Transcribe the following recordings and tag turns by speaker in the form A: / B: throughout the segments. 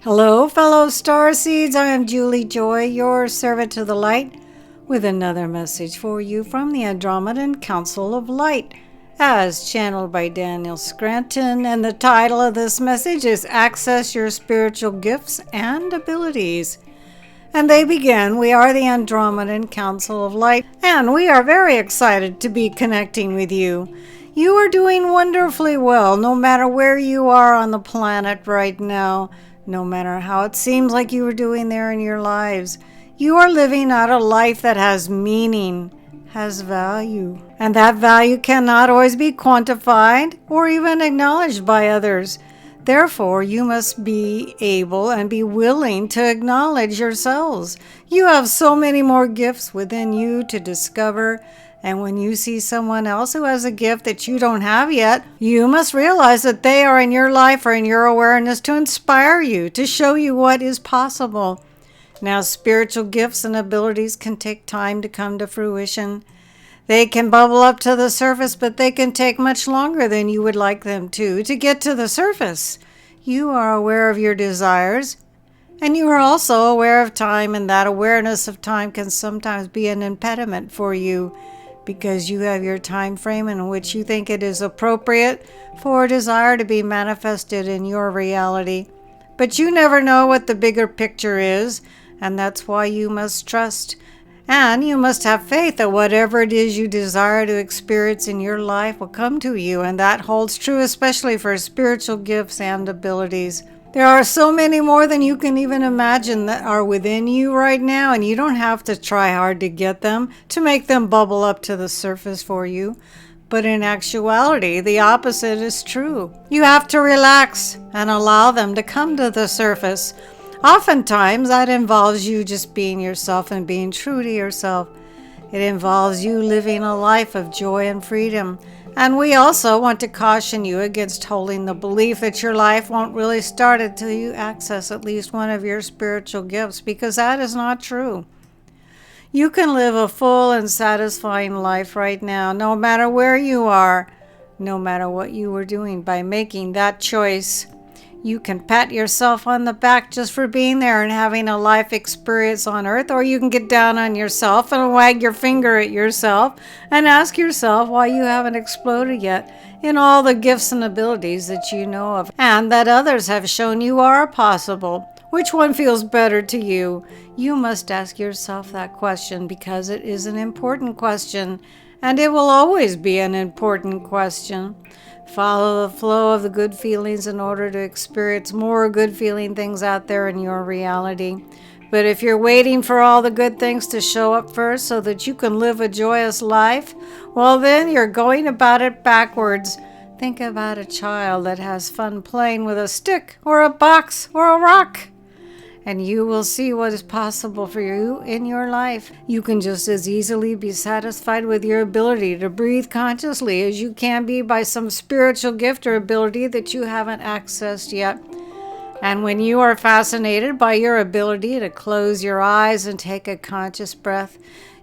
A: Hello, fellow starseeds. I am Julie Joy, your servant to the light, with another message for you from the Andromedan Council of Light, as channeled by Daniel Scranton. And the title of this message is Access Your Spiritual Gifts and Abilities. And they begin, we are the Andromedan Council of Light, and we are very excited to be connecting with you. You are doing wonderfully well, no matter where you are on the planet right now. No matter how it seems like you are doing there in your lives, you are living out a life that has meaning, has value. And that value cannot always be quantified or even acknowledged by others. Therefore, you must be able and be willing to acknowledge yourselves. You have so many more gifts within you to discover. And when you see someone else who has a gift that you don't have yet, you must realize that they are in your life or in your awareness to inspire you, to show you what is possible. Now, spiritual gifts and abilities can take time to come to fruition. They can bubble up to the surface, but they can take much longer than you would like them to get to the surface. You are aware of your desires, and you are also aware of time, and that awareness of time can sometimes be an impediment for you, because you have your time frame in which you think it is appropriate for a desire to be manifested in your reality. But you never know what the bigger picture is, and that's why you must trust. And you must have faith that whatever it is you desire to experience in your life will come to you, and that holds true especially for spiritual gifts and abilities. There are so many more than you can even imagine that are within you right now, and you don't have to try hard to get them, to make them bubble up to the surface for you. But in actuality, the opposite is true. You have to relax and allow them to come to the surface. Oftentimes, that involves you just being yourself and being true to yourself. It involves you living a life of joy and freedom. And we also want to caution you against holding the belief that your life won't really start until you access at least one of your spiritual gifts, because that is not true. You can live a full and satisfying life right now, no matter where you are, no matter what you are doing, by making that choice. You can pat yourself on the back just for being there and having a life experience on earth, or you can get down on yourself and wag your finger at yourself and ask yourself why you haven't exploded yet in all the gifts and abilities that you know of and that others have shown you are possible. Which one feels better to you? You must ask yourself that question, because it is an important question, and it will always be an important question. Follow the flow of the good feelings in order to experience more good feeling things out there in your reality. But if you're waiting for all the good things to show up first so that you can live a joyous life, well, then you're going about it backwards. Think about a child that has fun playing with a stick or a box or a rock, and you will see what is possible for you in your life. You can just as easily be satisfied with your ability to breathe consciously as you can be by some spiritual gift or ability that you haven't accessed yet. And when you are fascinated by your ability to close your eyes and take a conscious breath,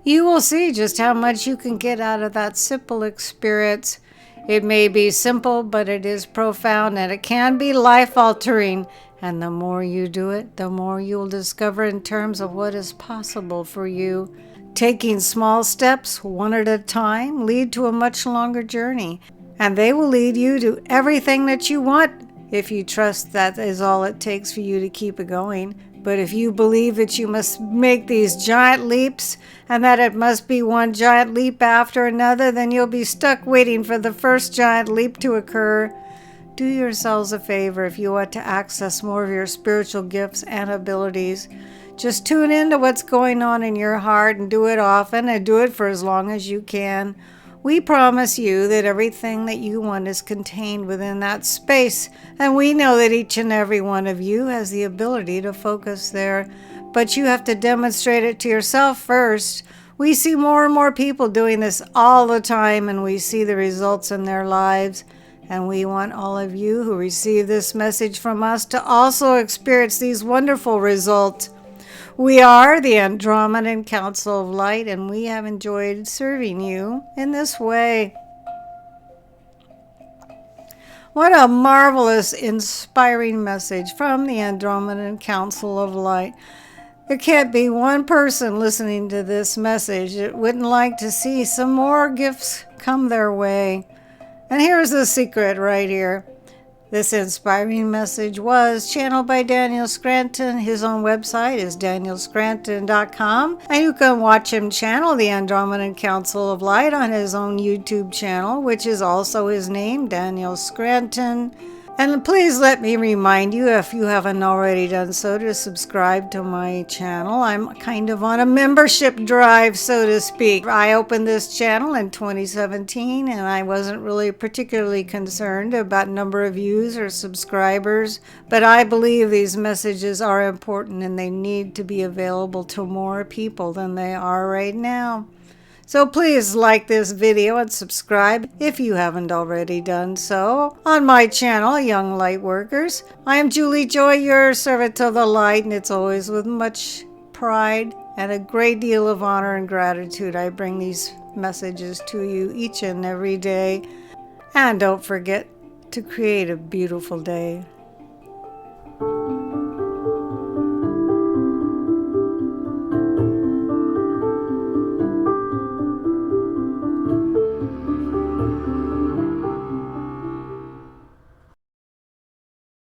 A: you will see just how much you can get out of that simple experience. It may be simple, but it is profound, and it can be life-altering. And the more you do it, the more you'll discover in terms of what is possible for you. Taking small steps, one at a time, lead to a much longer journey. And they will lead you to everything that you want, if you trust that is all it takes for you to keep it going. But if you believe that you must make these giant leaps, and that it must be one giant leap after another, then you'll be stuck waiting for the first giant leap to occur. Do yourselves a favor if you want to access more of your spiritual gifts and abilities. Just tune into what's going on in your heart, and do it often, and do it for as long as you can. We promise you that everything that you want is contained within that space, and we know that each and every one of you has the ability to focus there. But you have to demonstrate it to yourself first. We see more and more people doing this all the time, and we see the results in their lives. And we want all of you who receive this message from us to also experience these wonderful results. We are the Andromedan Council of Light, and we have enjoyed serving you in this way. What a marvelous, inspiring message from the Andromedan Council of Light. There can't be one person listening to this message that wouldn't like to see some more gifts come their way. And here's the secret right here. This inspiring message was channeled by Daniel Scranton. His own website is danielscranton.com. And you can watch him channel the Andromedan Council of Light on his own YouTube channel, which is also his name, Daniel Scranton. And please let me remind you, if you haven't already done so, to subscribe to my channel. I'm kind of on a membership drive, so to speak. I opened this channel in 2017, and I wasn't really particularly concerned about number of views or subscribers. But I believe these messages are important, and they need to be available to more people than they are right now. So please like this video and subscribe if you haven't already done so on my channel, Young Lightworkers. I am Julie Joy, your servant of the light, and it's always with much pride and a great deal of honor and gratitude I bring these messages to you each and every day. And don't forget to create a beautiful day.